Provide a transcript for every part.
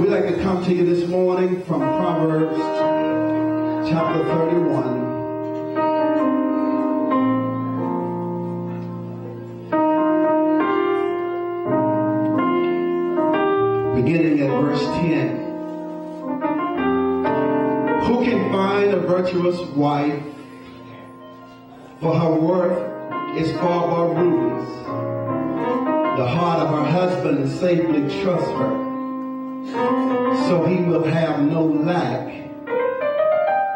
We'd like to come to you this morning from Proverbs chapter 31. Beginning at verse 10. Who can find a virtuous wife? For her worth is far above rubies. The heart of her husband safely trusts her, so he will have no lack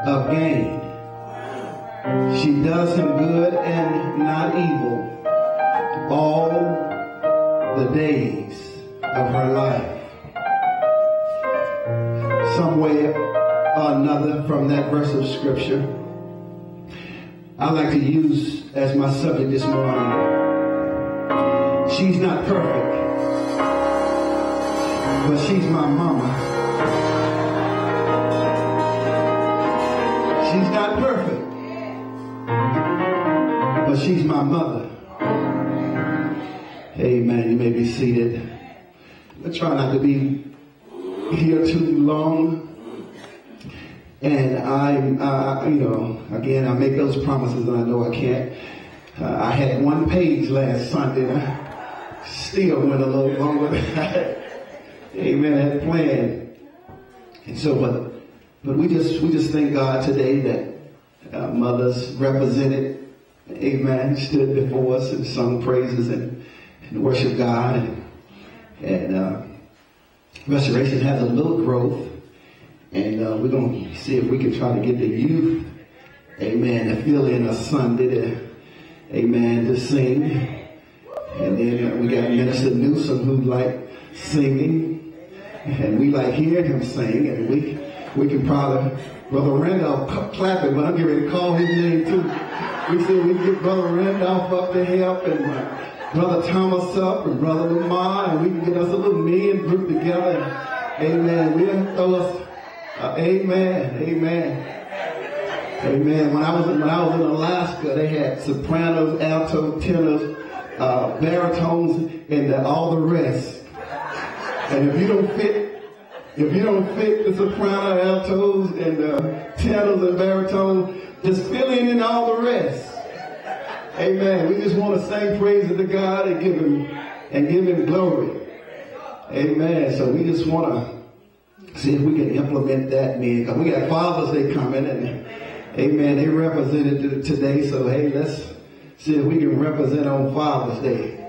of gain. She does him good and not evil all the days of her life. Some way or another from that verse of scripture, I'd like to use as my subject this morning, she's not perfect, but she's my mama. She's not perfect, but she's my mother. Amen. You may be seated. I try not to be here too long. And again, I make those promises and I know I can't. I had one page last Sunday and I still went a little longer than I had planned. And so, but we just thank God today that mothers represented, amen, stood before us and sung praises and worship God. And Restoration has a little growth. And we're going to see if we can try to get the youth, amen, to fill in a Sunday, amen, to sing. And then we got Minister Newsom who like singing. And we like hearing him sing. And we can probably, Brother Randolph clapping, but I'm getting ready to call his name too. We said we can get Brother Randolph up to help and Brother Thomas up and Brother Lamar. And we can get us a little men group together. Amen. We'll throw us. Amen. When I was in Alaska, they had sopranos, altos, tenors, baritones, and all the rest. And if you don't fit the soprano, altos, and tenors and baritones, just fill in all the rest. Amen. We just want to sing praises to God and give him glory. Amen. So we just want to see if we can implement that, man. Because we got Father's Day coming, and amen, they represented today. So hey, let's see if we can represent on Father's Day.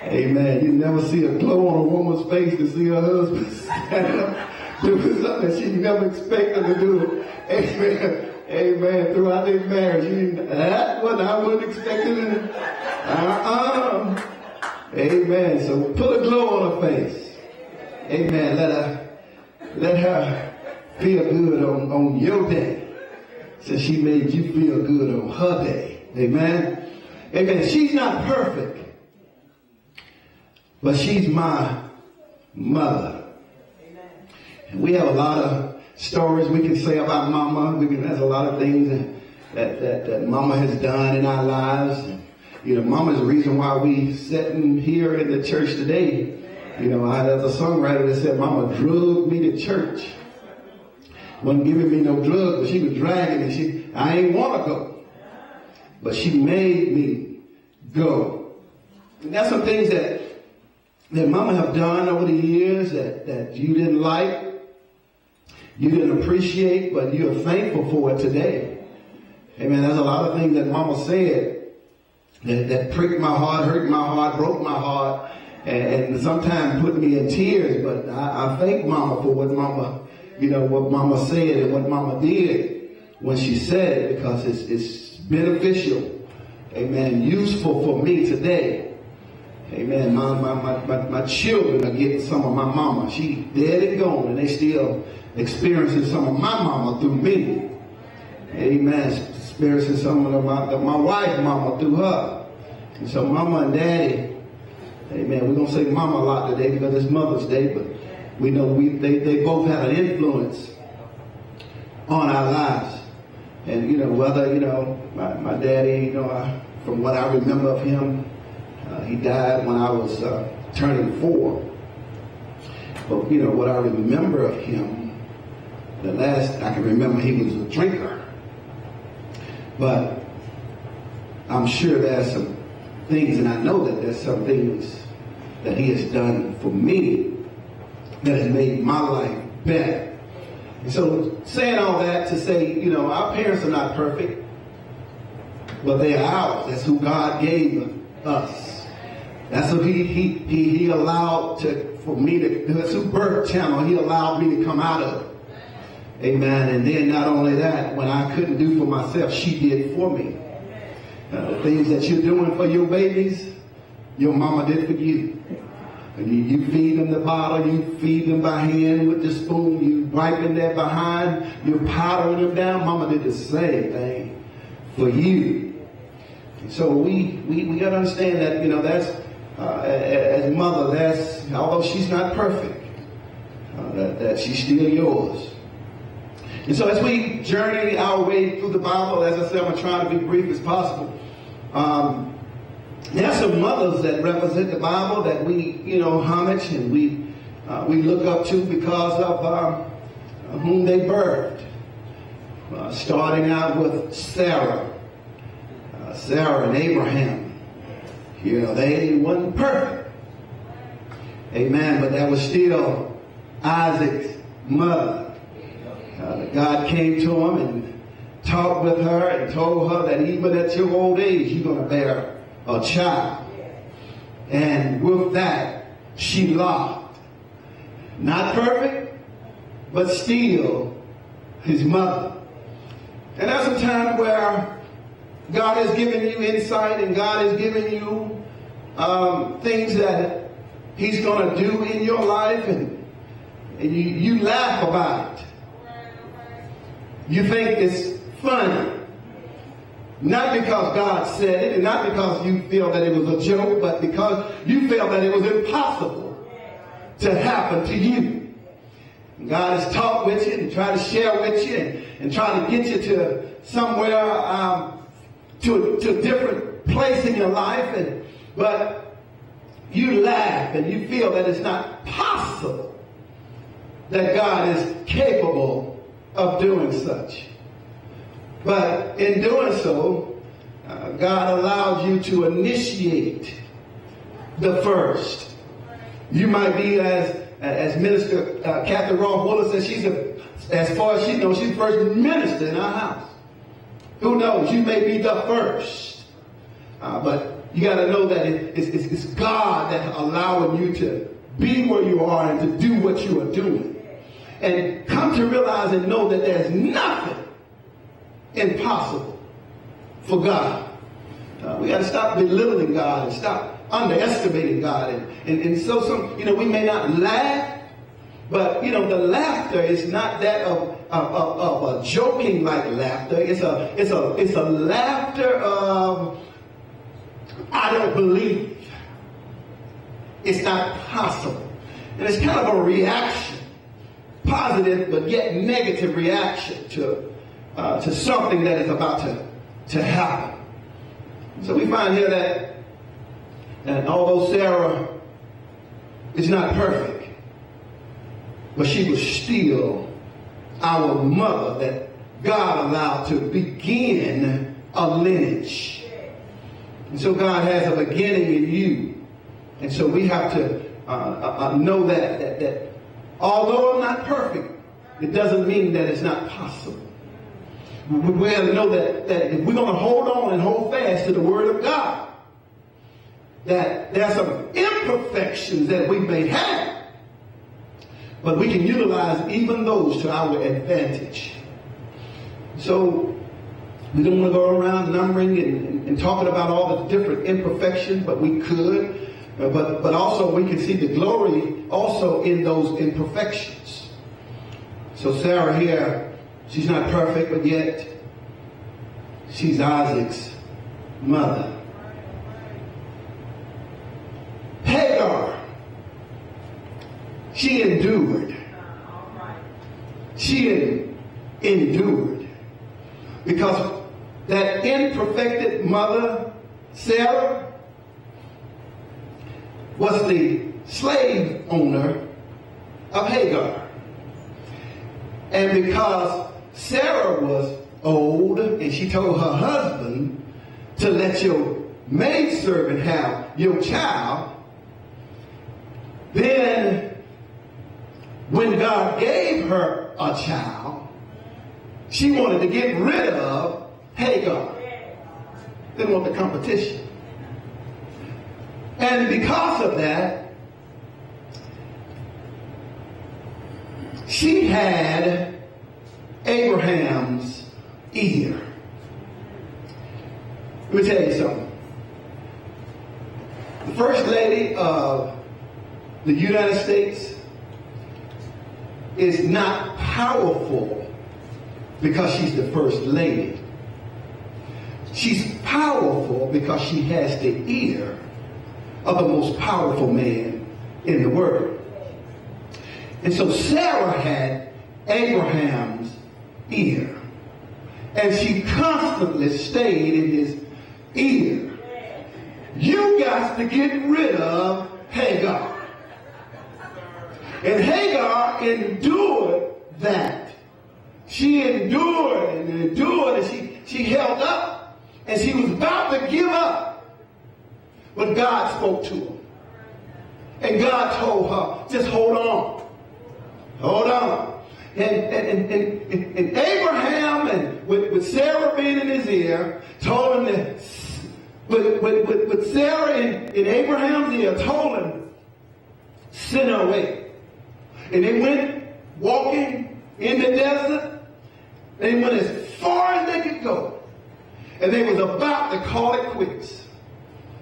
Amen. You never see a glow on a woman's face to see her husband stand up doing something she never expected to do. Amen. Amen. Throughout their marriage, that what I wouldn't expect it. Amen. So put a glow on her face. Amen. Let her feel good on your day, since she made you feel good on her day. Amen. Amen. She's not perfect, but she's my mother. And we have a lot of stories we can say about Mama. There's a lot of things that Mama has done in our lives. Mama's the reason why we sitting here in the church today. There's a songwriter that said, Mama drugged me to church. Wasn't giving me no drug, but she was dragging me. I ain't want to go. But she made me go. And that's some things that Mama have done over the years that you didn't like, you didn't appreciate, but you're thankful for it today. Amen. There's a lot of things that Mama said that pricked my heart, hurt my heart, broke my heart, and sometimes put me in tears. But I thank Mama for what Mama said and what Mama did when she said it, because it's beneficial, amen, useful for me today. Amen. My children are getting some of my mama. She dead and gone, and they still experiencing some of my mama through me. Amen. Experiencing some of my wife's mama through her. And so Mama and Daddy, amen, we're going to say Mama a lot today because it's Mother's Day, but we know they both have an influence on our lives. And, whether, my daddy, from what I remember of him, he died when I was turning 4. But, you know, what I remember of him, the last I can remember, he was a drinker. But I'm sure there's some things, and I know that there's some things that he has done for me that has made my life better. And so saying all that to say, you know, our parents are not perfect, but they are ours. That's who God gave us. That's who he allowed for me to, that's who birth channel he allowed me to come out of. Amen. And then not only that, when I couldn't do for myself, she did for me. The things that you're doing for your babies, your mama did for you. You feed them the bottle, you feed them by hand with the spoon, you wiping their behind, you're powdering them down. Mama did the same thing for you. So we got to understand that, you know, that's, as mother, that's, although she's not perfect, that she's still yours. And so as we journey our way through the Bible, as I said, I'm going to try to be brief as possible. There are some mothers that represent the Bible that we, you know, homage and we look up to because of whom they birthed. Starting out with Sarah and Abraham. You know, they wasn't perfect. Amen. But that was still Isaac's mother. God came to him and talked with her and told her that even at your old age, you're going to bear a child. And with that, she laughed. Not perfect, but still his mother. And there's a time where God has given you insight and God has given you things that he's going to do in your life, and you laugh about it. You think it's funny. Not because God said it, and not because you feel that it was a joke, but because you feel that it was impossible to happen to you. And God has talked with you and tried to share with you and try to get you to somewhere, to a different place in your life. But you laugh and you feel that it's not possible that God is capable of doing such. But in doing so, God allowed you to initiate the first. You might be, as Minister Kathy Roth Willis says, as far as she knows, she's the first minister in our house. Who knows? You may be the first. But you got to know that it's God that allowing you to be where you are and to do what you are doing. And come to realize and know that there's nothing impossible for God. We got to stop belittling God and stop underestimating God. And so we may not laugh, but the laughter is not that of a joking like laughter. It's a laughter of I don't believe. It's not possible. And it's kind of a reaction. Positive but yet negative reaction to something that is about to happen. So we find here that although Sarah is not perfect, but she was still our mother that God allowed to begin a lineage. And so God has a beginning in you. And so we have to know that although I'm not perfect, it doesn't mean that it's not possible. We have to know that if we're going to hold on and hold fast to the Word of God, that there are some imperfections that we may have, but we can utilize even those to our advantage. So we don't want to go around numbering and talking about all the different imperfections, but we could. But also we can see the glory also in those imperfections. So Sarah here, she's not perfect, but yet she's Isaac's mother. Hagar, she endured. She endured. Because that imperfected mother, Sarah, was the slave owner of Hagar. And because Sarah was old and she told her husband to let your maidservant have your child, then when God gave her a child, she wanted to get rid of Hagar. Didn't want the competition. And because of that, she had Abraham's ear. Let me tell you something. The First Lady of the United States is not powerful because she's the First Lady. She's powerful because she has the ear of the most powerful man in the world. And so Sarah had Abraham's ear. And she constantly stayed in his ear. You got to get rid of Hagar. And Hagar endured that. She endured and endured, and she held up, and she was about to give up. But God spoke to her. And God told her, just hold on. Hold on. And Abraham, and with Sarah being in his ear, told him that, with Sarah in Abraham's ear, told him, send her away. And they went walking in the desert. They went as far as they could go. And they was about to call it quits.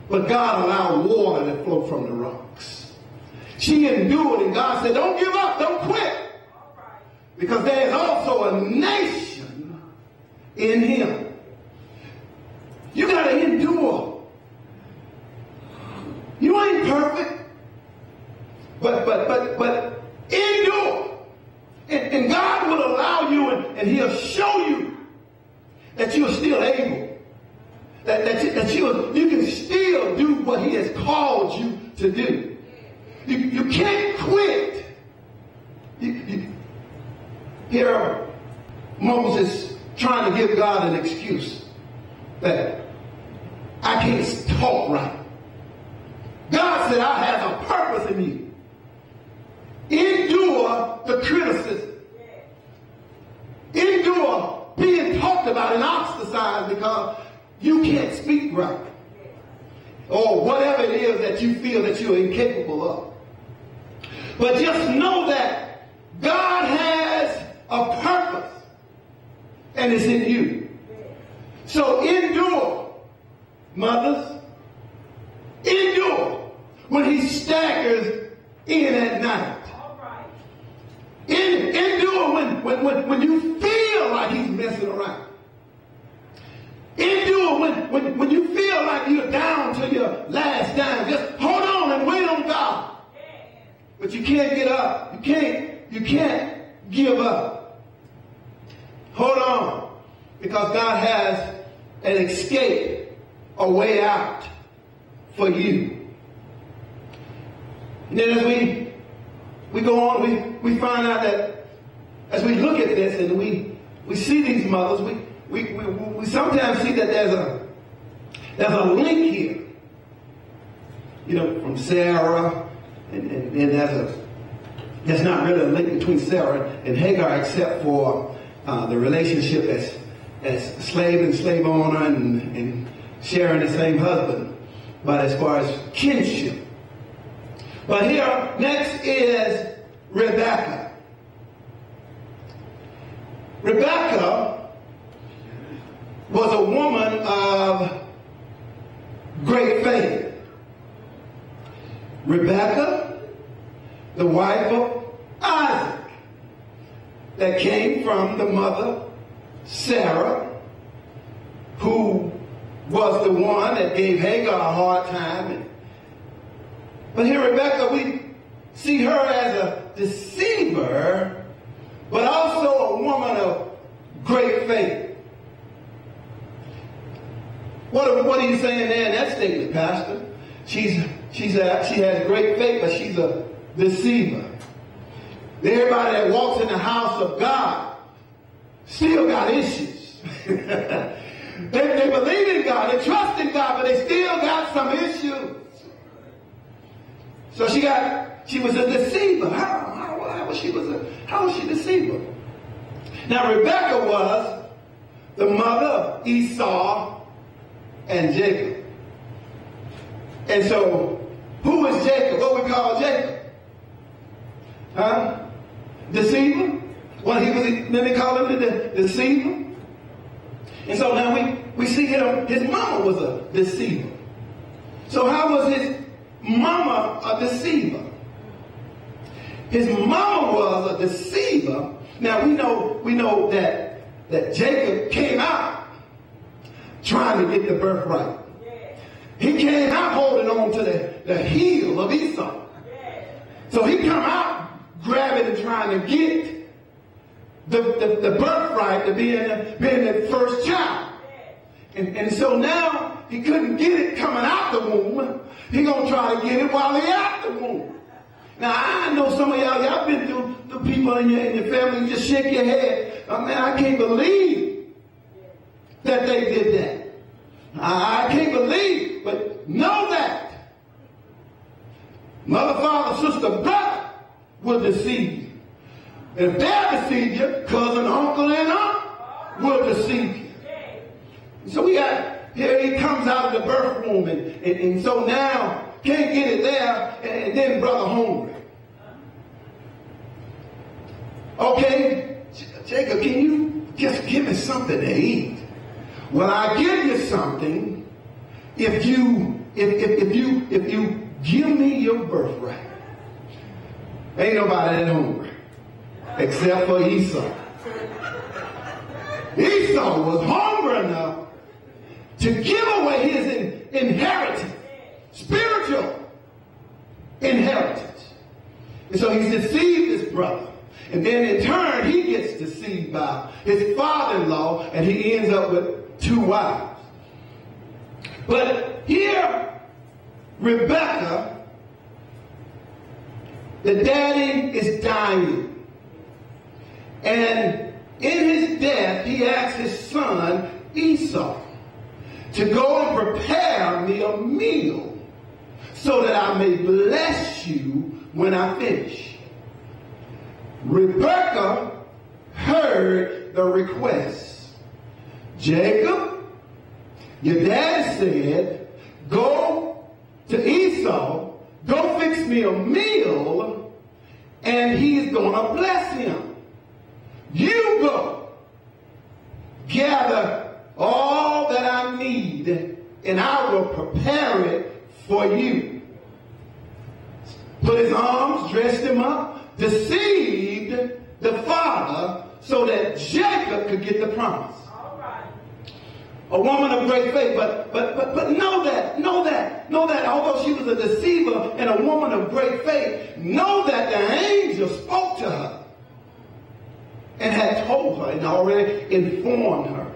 But God allowed water to flow from the rocks. She endured, and God said, don't give up, don't quit. Because there is also a nation in him. You got to endure. You ain't perfect. But endure. And God will allow you, and he'll show you that you're still able. That you can still do what he has called you to do. You can't quit. Here, Moses trying to give God an excuse that I can't talk right. God said, I have a purpose in you. Endure the criticism. Endure being talked about and ostracized because you can't speak right. Or whatever it is that you feel that you're incapable of. But just know that God has a purpose, and it's in you. So endure, mothers. Endure when he staggers in at night. Endure when you feel like he's messing around. Endure when you feel like you're down to your last dime. Just hold on and wait on God. But you can't get up. You can't give up. Hold on. Because God has an escape, a way out for you. And then as we go on, we find out that as we look at this and we see these mothers, we sometimes see that there's a link here. You know, from Sarah, and there's not really a link between Sarah and Hagar except for the relationship as slave and slave owner and sharing the same husband. But as far as kinship. But here, next is Rebecca. Rebecca was a woman of great faith. Rebecca, the wife of Isaac, that came from the mother Sarah, who was the one that gave Hagar a hard time. But here Rebecca, we see her as a deceiver, but also a woman of great faith. What are you saying there in that statement, Pastor? She has great faith, but she's a deceiver. Everybody that walks in the house of God still got issues. They believe in God, they trust in God, but they still got some issues. So she was a deceiver. How was she a deceiver? Now Rebekah was the mother of Esau and Jacob. And so, who is Jacob? What we call Jacob? Huh? Deceiver? Well, then they call him the deceiver. And so now we see him, his mama was a deceiver. So how was his mama a deceiver? His mama was a deceiver. Now we know that Jacob came out trying to get the birthright. He came out holding on to the heel of Esau. So he come out grabbing and trying to get the birthright to being the first child. And so now he couldn't get it coming out the womb. He gonna try to get it while he out the womb. Now I know some of y'all been through the people in your family, you just shake your head. Man, I can't believe that they did that. I can't believe, but know that mother, father, sister, brother will deceive you. And if they deceive you, cousin, uncle, and aunt will deceive you. So we got, here he comes out of the birth womb, and so now can't get it there, and then brother hungry. Okay, Jacob, can you just give me something to eat? Well, I'll give you something if you give me your birthright. Ain't nobody that hungry except for Esau. Esau was hungry enough to give away his inheritance, spiritual inheritance. And so he's deceived his brother. And then in turn, he gets deceived by his father-in-law, and he ends up with 2 wives. But here, Rebekah, the daddy is dying. And in his death, he asks his son, Esau, to go and prepare me a meal so that I may bless you when I finish. Rebekah heard the request. Jacob, your dad said, go to Esau, go fix me a meal, and he's going to bless him. You go, gather all that I need, and I will prepare it for you. Put his arms, dressed him up, deceived the father so that Jacob could get the promise. All right. A woman of great faith, but know that, although she was a deceiver and a woman of great faith, know that the angel spoke to her and had told her and already informed her.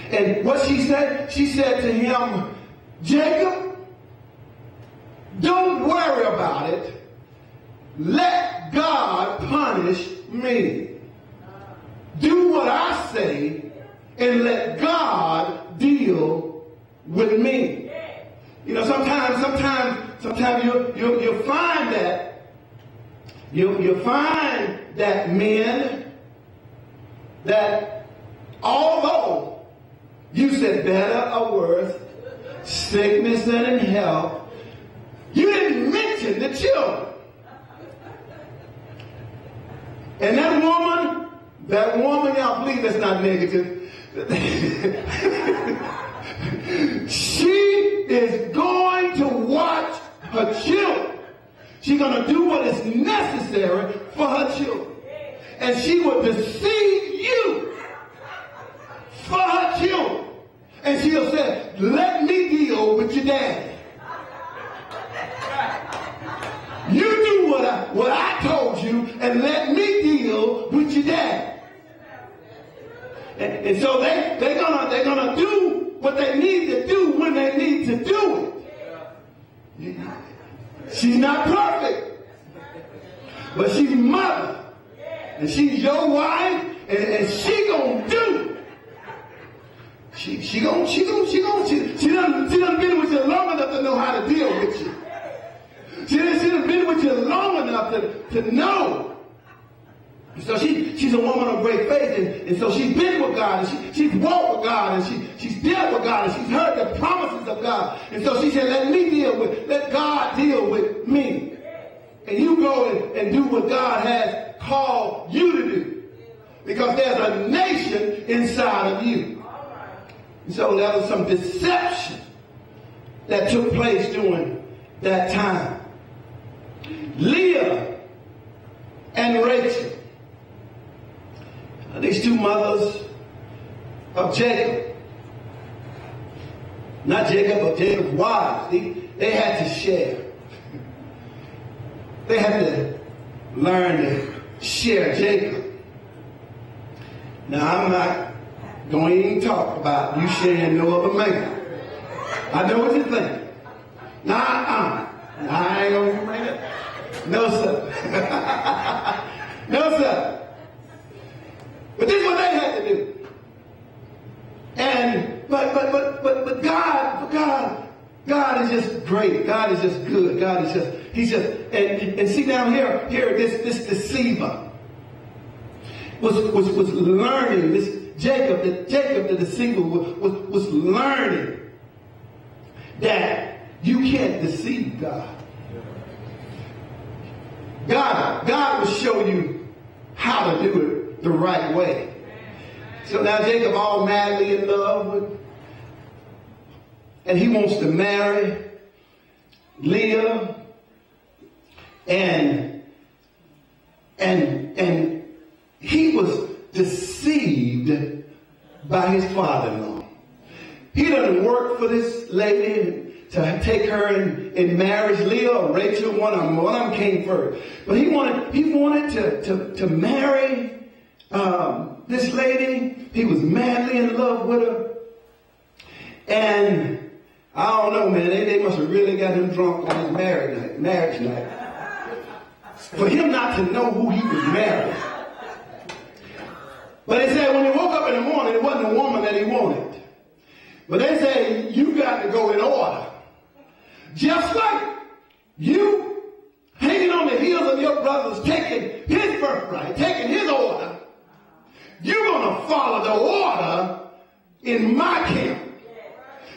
And what she said to him, Jacob, don't worry about it. Let God punish me. Do what I say and let God deal with me. You know, sometimes you'll find that men that although you said better or worse, sickness and in health, you didn't mention the children. And that woman, y'all believe that's not negative. She is going to watch her children. She's going to do what is necessary for her children. And she will deceive you for her children. And she'll say, let me deal with your daddy. You do what I told you and let me deal with your dad. And so they're gonna do what they need to do when they need to do it. She's not perfect, but she's mother And she's your wife, and she gonna do. She done been with you long enough to know how to deal with you. She done been with you long enough to know. So she's a woman of great faith, and so she's been with God, and she's walked with God, and she's dealt with God, and she's heard the promises of God. And so she said, let God deal with me. And you go and do what God has called you to do. Because there's a nation inside of you. And so there was some deception that took place during that time. Leah and Rachel, these two mothers of Jacob, not Jacob, but Jacob's wives, they had to share. They had to learn to share Jacob. Now, I'm not going to even talk about you sharing no other man. I know what you think. I ain't going to make it. No, sir. No, sir. But this is what they had to do. And but God is just great. God is just good. God is just, he's just, and see down here this deceiver was learning, this Jacob the deceiver was learning that you can't deceive God. God will show you how to do it the right way. So now Jacob all madly in love with, and he wants to marry Leah, and he was deceived by his father-in-law. He doesn't work for this lady to take her in marriage. Leah or Rachel, one of them came first. But he wanted to marry this lady. He was madly in love with her. And I don't know, man, they must have really got him drunk on his marriage night. For him not to know who he was marrying. But they said when he woke up in the morning, it wasn't the woman that he wanted. But they say you got to go in order. Just like you hanging on the heels of your brothers, taking his birthright, taking his order, you're going to follow the order in my camp.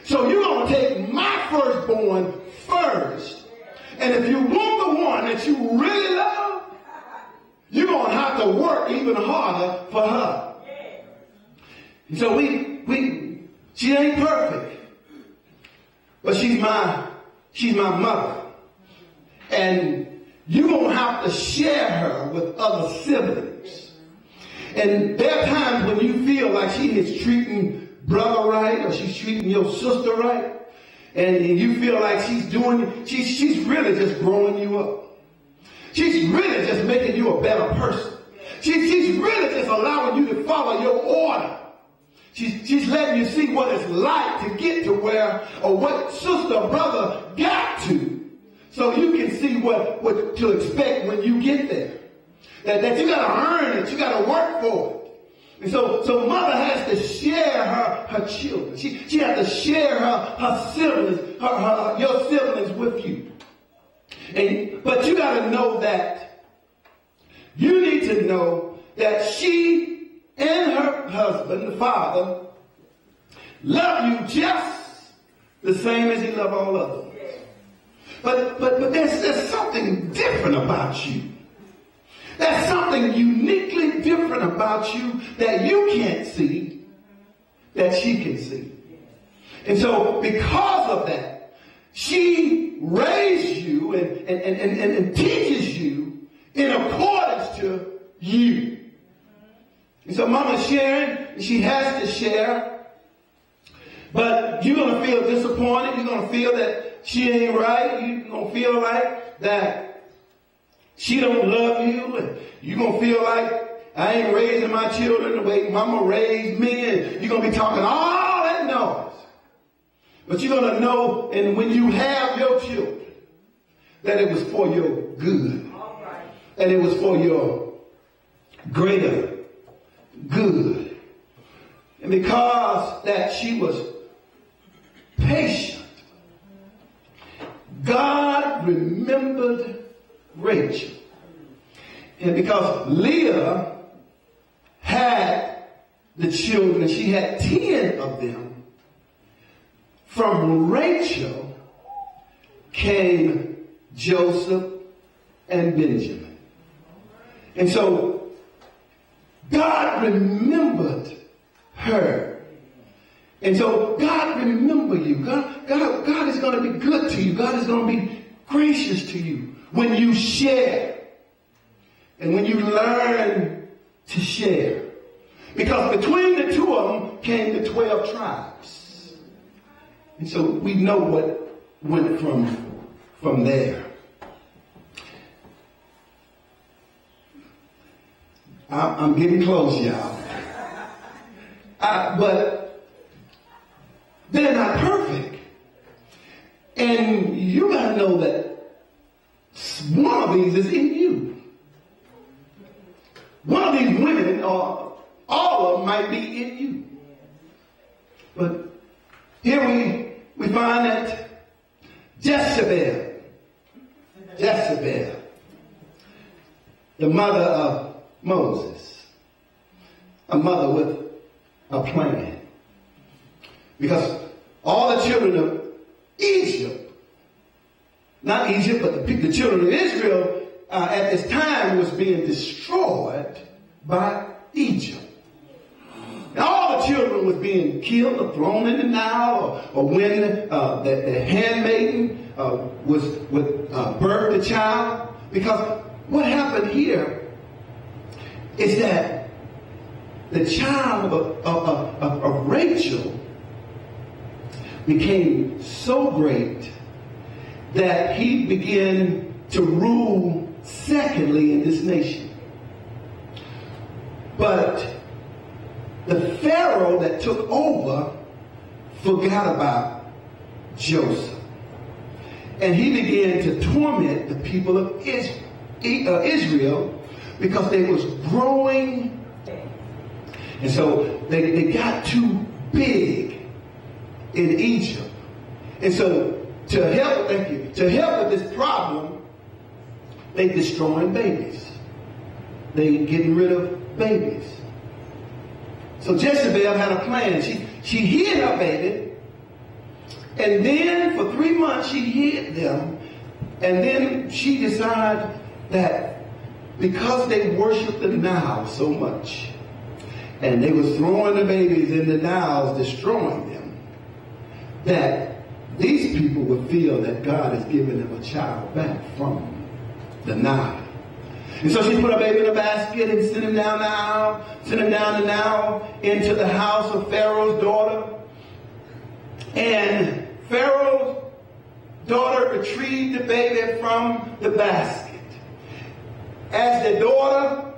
So you're going to take my firstborn first. And if you want the one that you really love, you're going to have to work even harder for her. And so she ain't perfect, but she's my mother. And you're going to have to share her with other siblings. And there are times when you feel like she is treating brother right, or she's treating your sister right, and you feel like she's really just growing you up. She's really just making you a better person. She's really just allowing you to follow your order. She's letting you see what it's like to get to where, or what sister or brother got to, so you can see what to expect when you get there. That you got to earn it, you got to work for it. And so mother has to share her children. She has to share her siblings, your siblings with you. But you got to know that, you need to know that she and her husband, the father, love you just the same as he loved all others. But there's something different about you. There's something uniquely different about you that you can't see, that she can see. And so because of that, she raised you and teaches you in accordance to you. And so mama's sharing, she has to share, but you're going to feel disappointed. You're going to feel that she ain't right. You're going to feel like that she don't love you, and you're going to feel like I ain't raising my children the way mama raised me, and you're going to be talking all that noise. But you're going to know, and when you have your children, that it was for your good. And it was for your greater good. And because that she was patient, God remembered Rachel. And because Leah had the children, she had 10 of them, from Rachel came Joseph and Benjamin. And so God remembered her. And so God remember you. God is going to be good to you. God is going to be gracious to you when you share and when you learn to share. Because between the two of them came the 12 tribes. And so we know what went from there. I'm getting close, y'all. But they're not perfect. And you got to know that one of these is in you. One of these women, or all of them, might be in you. But here we find that Jezebel, the mother of Moses, a mother with a plan. Because all the children of Egypt, not Egypt, but the children of Israel at this time was being destroyed by Egypt. And all the children was being killed or thrown in the Nile, or when the handmaiden would birth the child. Because what happened here is that the child of Rachel became so great that he began to rule secondly in this nation. But the Pharaoh that took over forgot about Joseph. And he began to torment the people of Israel because they was growing. And so they got too big in Egypt. And so to help with this problem, they destroying babies. They getting rid of babies. So Jezebel had a plan. She hid her baby, and then for 3 months she hid them, and then she decided that because they worshiped the Nile so much, and they was throwing the babies in the Niles, destroying them, that these people would feel that God is giving them a child back from the Nile. And so she put her baby in a basket and sent him down the Nile into the house of Pharaoh's daughter. And Pharaoh's daughter retrieved the baby from the basket. As the daughter,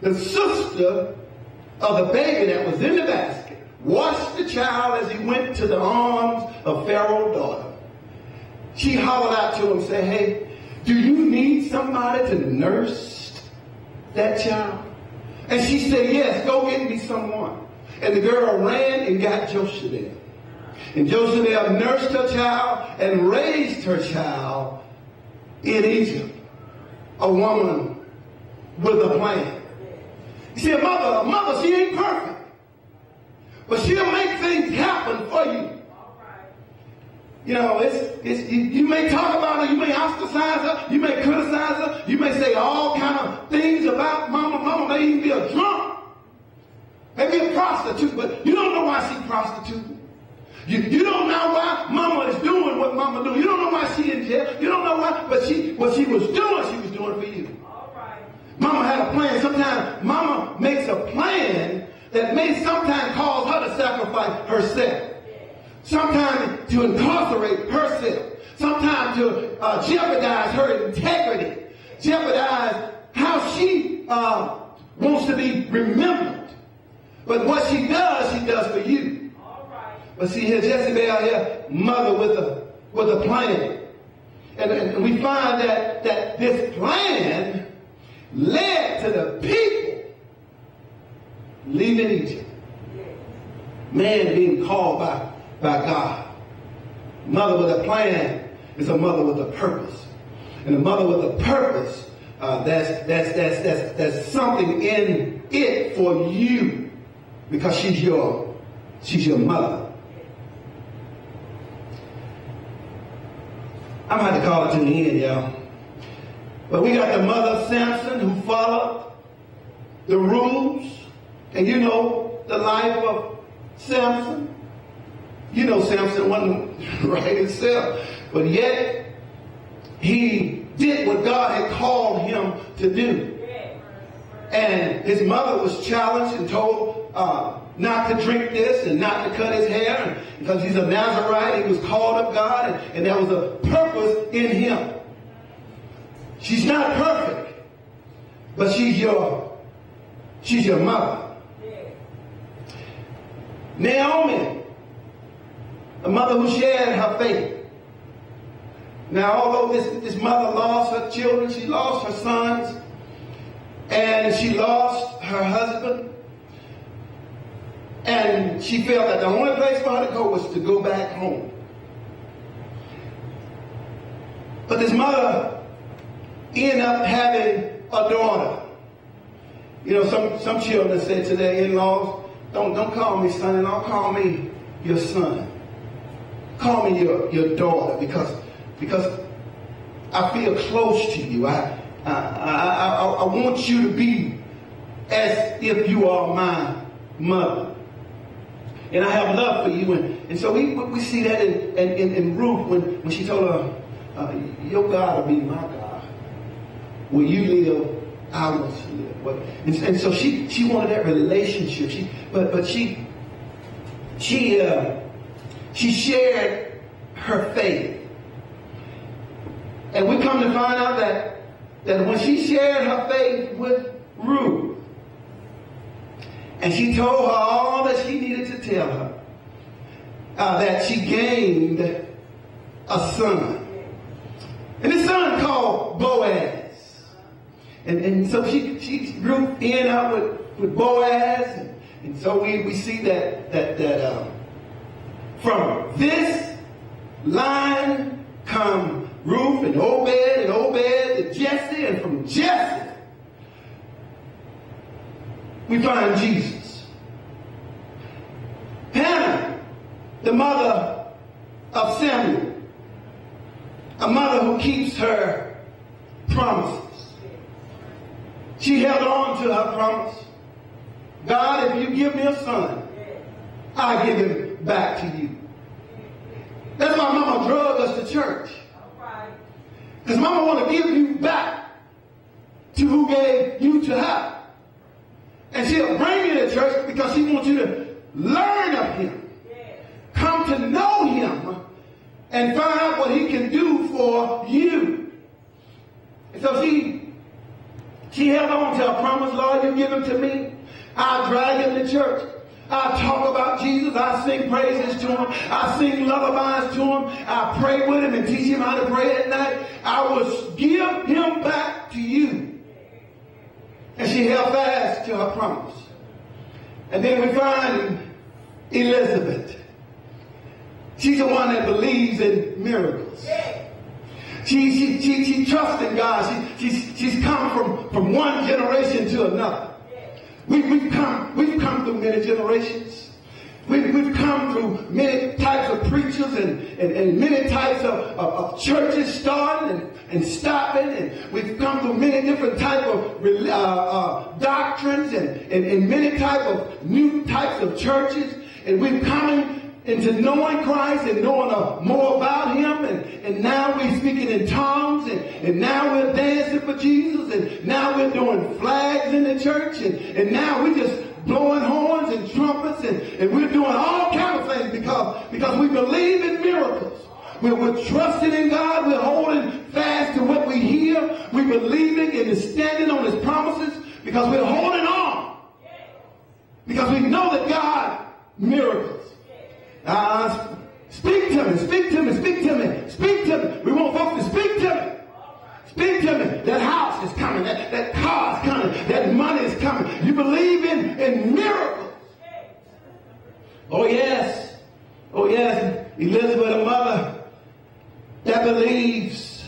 the sister of the baby that was in the basket, watched the child as he went to the arms of Pharaoh's daughter. She hollered out to him and said, "Hey, do you need somebody to nurse that child?" And she said, "Yes, go get me someone." And the girl ran and got Joshua. And Joshua nursed her child and raised her child in Egypt. A woman with a plan. You see, a mother, she ain't perfect. But she'll make things happen for you. You know, you may talk about her, you may ostracize her, you may criticize her, you may say all kind of things about mama. Mama may even be a drunk, maybe a prostitute, but you don't know why she's prostituting. You don't know why mama is doing what mama do. You don't know why she's in jail. You don't know why, but what she was doing for you. All right. Mama had a plan. Sometimes mama makes a plan that may sometimes cause her to sacrifice herself. Sometimes to incarcerate herself. Sometimes to jeopardize her integrity. Jeopardize how she wants to be remembered. But what she does for you. But see here, Jezebel here, mother with a plan. And we find that this plan led to the people leaving Egypt. Man being called by God. Mother with a plan is a mother with a purpose. And a mother with a purpose, there's something in it for you because she's your mother. I'm going to have to call it to the end, y'all. But we got the mother of Samson who followed the rules. And you know the life of Samson. You know Samson wasn't right himself. But yet, he did what God had called him to do. And his mother was challenged and told not to drink this and not to cut his hair. And because he's a Nazarite, he was called of God. And there was a purpose in him. She's not perfect, but she's your mother. Naomi, a mother who shared her faith. Now, although this mother lost her children, she lost her sons, and she lost her husband, and she felt that the only place for her to go was to go back home. But this mother ended up having a daughter. You know, some children say to their in-laws, don't call me son-in-law, call me your son. Call me your daughter because I feel close to you. I want you to be as if you are my mother. And I have love for you. And so we see that in Ruth when she told her, your God will be my God. Where you live, I want to live. And so she wanted that relationship. But she shared her faith. And we come to find out that when she shared her faith with Ruth, and she told her all that she needed to tell her, that she gained a son. And this son called Boaz. And so Ruth ended up with Boaz. And so we see that from this line come Ruth and Obed to Jesse, and from Jesse we find Jesus. Hannah, the mother of Samuel, a mother who keeps her promises. She held on to her promise. God, if you give me a son, I give him back to you. That's why Mama drug us to church. Because Mama want to give you back to who gave you to her. And she'll bring you to church because she wants you to learn of him. Come to know him and find out what he can do for you. And so she held on to her promise. Lord, you give him to me. I'll drag him to church. I talk about Jesus. I sing praises to him. I sing lullabies to him. I pray with him and teach him how to pray at night. I will give him back to you. And she held fast to her promise. And then we find Elizabeth. She's the one that believes in miracles. She trusts in God. She's come from one generation to another. We've come through many generations. We've come through many types of preachers and many types of churches starting and stopping. And we've come through many different types of doctrines and many types of new types of churches. And we've come into knowing Christ and knowing more about him. And now we're speaking in tongues. And now we're dancing for Jesus. And now we're doing flags in the church. And now we're just blowing horns and trumpets. And we're doing all kinds of things because we believe in miracles. We're trusting in God. We're holding fast to what we hear. We're believing and standing on his promises because we're holding on. Because we know that God miracles. Speak to me, speak to me, speak to me, speak to me. We want folks to speak to me. Speak to me. That house is coming. That car is coming. That money is coming. You believe believing in miracles. Oh yes. Oh yes. Elizabeth, a mother that believes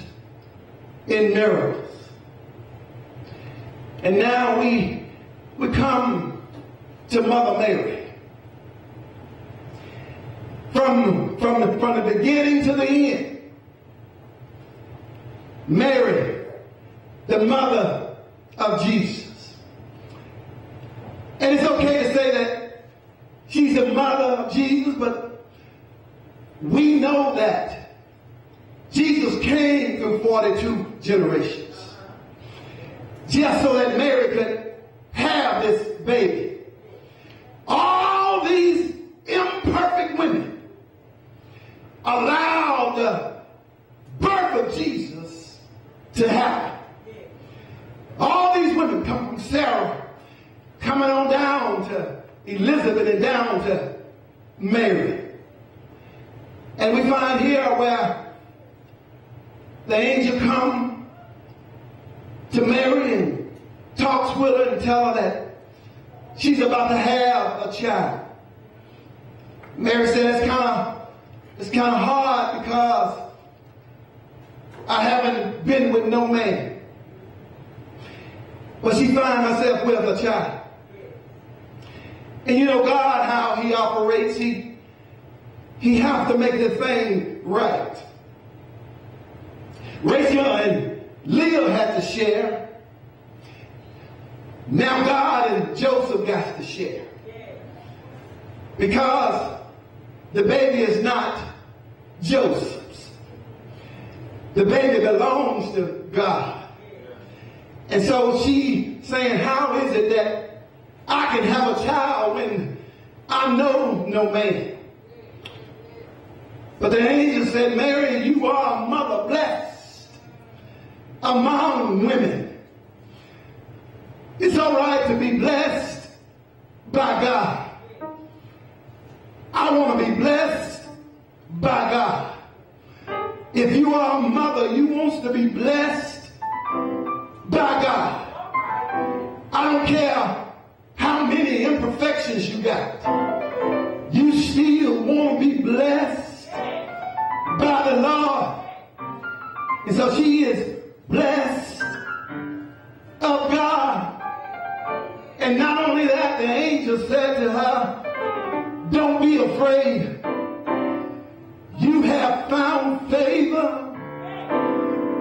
in miracles. And now we come to Mother Mary. From the beginning to the end. Mary, the mother of Jesus. And it's okay to say that she's the mother of Jesus, but we know that Jesus came through 42 generations. Just so that Mary could have this baby. All these imperfect women allowed the birth of Jesus to happen. All these women come from Sarah, coming on down to Elizabeth and down to Mary. And we find here where the angel comes to Mary and talks with her and tells her that she's about to have a child. Mary said, it's kind of hard because I haven't been with no man. But she finds herself with a child. And you know God, how he operates, he has to make this thing right. Rachel and Leah had to share. Now God and Joseph got to share. Because the baby is not Joseph's. The baby belongs to God. And so she saying, how is it that I can have a child when I know no man? But the angel said, Mary, you are a mother blessed among women. It's all right to be blessed by God. I want to be blessed by God. If you are a mother, you want to be blessed by God. I don't care how many imperfections you got. You still want to be blessed by the Lord. And so she is blessed of God. And not only that, the angel said to her, don't be afraid. You have found favor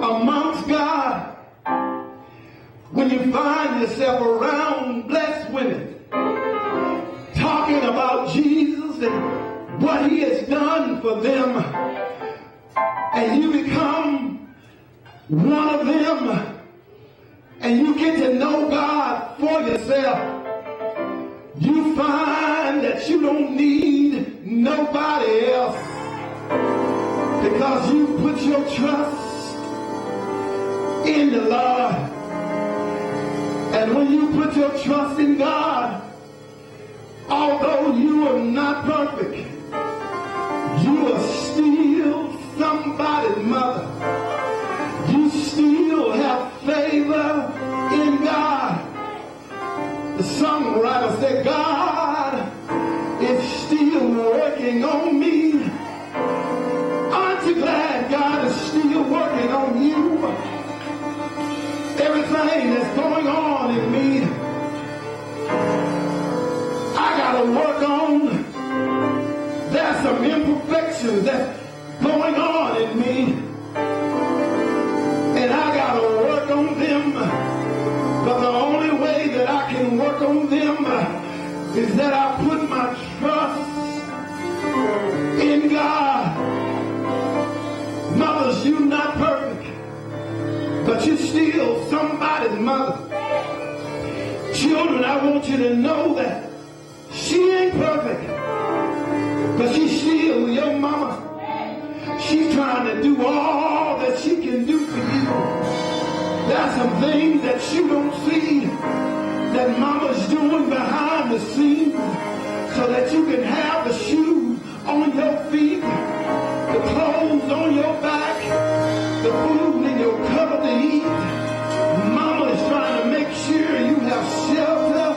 amongst God. When you find yourself around blessed women, talking about Jesus and what he has done for them, and you become one of them, and you get to know God for yourself, you find that you don't need nobody else, because you put your trust in the Lord. And when you put your trust in God, although you are not perfect, you are still somebody's mother. You still have favor in God. The songwriter said, God is still working on me. Aren't you glad God is still working on you? Everything that's going on in me, I gotta work on. There's some imperfections that's going on in me, and I gotta work on them. But the only way that I can work on them is that I put my trust in God. Mothers, you're not perfect, but you're still somebody's mother. Children, I want you to know that she ain't perfect, but she's still your mama. She's trying to do all that she can do for you. There's some things that you don't see that mama's doing behind the scenes so that you can have the shoes on your feet, the clothes on your back, the food in your cupboard to eat. Mama is trying to make sure you have shelter.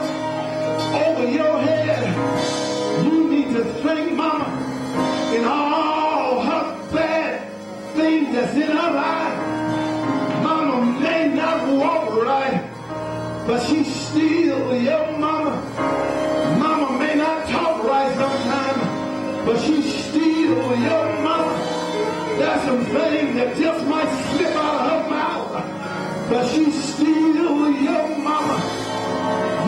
in all her bad things that's in her life. Mama may not walk right, but she's still your mama. Mama may not talk right sometimes, but she's still your mama. There's some things that just might slip out of her mouth, but she's still your mama.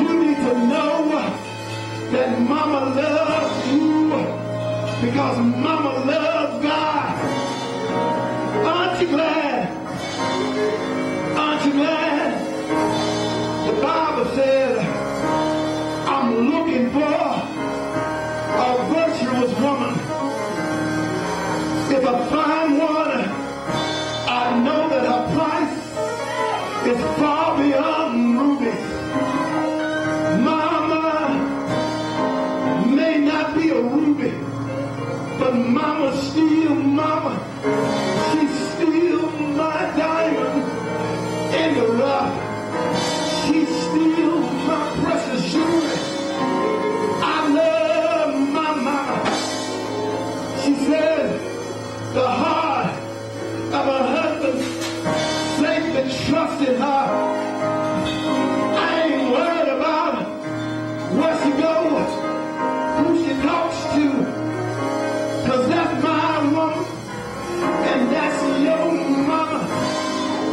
You need to know that mama loves you because mama loves God. Aren't you glad? Aren't you glad? The Bible says, I'm looking for a virtuous woman. If I find one, I know that her price is far beyond rubies. Mama may not be a ruby, but mama's still mama. She's still my diamond in the rough. She's still my precious jewelry. I love my mama. She said the heart of her husband safely trusted her. I ain't worried about where she goes, who she talks to, cause that's my woman and that's your mama.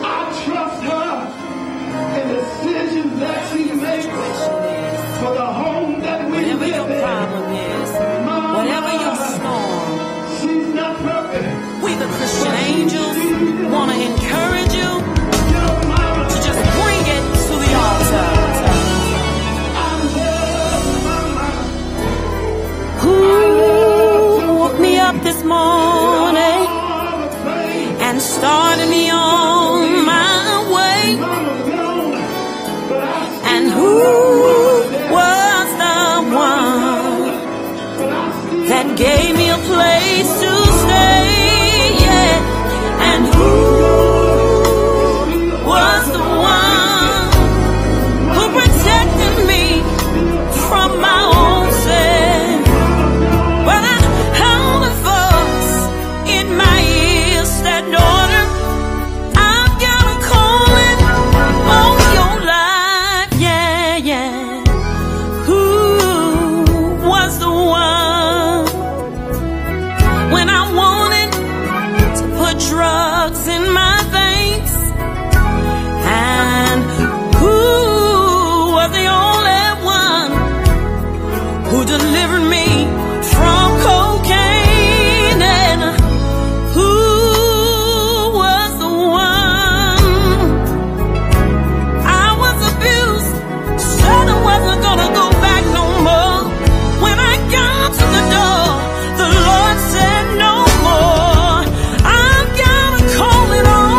I trust her in the decisions that she makes for the home that we live in. Whatever your problem is, whatever your storm, she's not perfect. We the Christian angels want to encourage you to just bring it to the altar. Who woke me up this morning and started me on my way? And who was the one that gave me a place to stay? Yeah. And who was the one who protected me from my own sin? When I heard a voice in my ears that daughter, I've got a calling on your life. Yeah, yeah. Who was the one when I wanted to put drugs in my veins? And who was the only one who delivered me from cocaine? And who was the one? I was abused, said I wasn't gonna go back no more. When I got to the door, the Lord said no more. I've got a calling on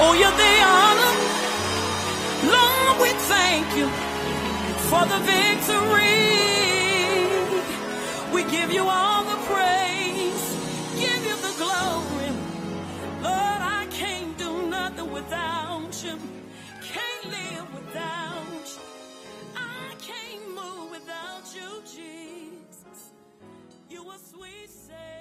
owe you the honor. Lord, we thank you for the victory. We give you all the praise, give you the glory. Lord, I can't do nothing without you. Can't live without you. I can't move without you, Jesus. You are sweet Savior.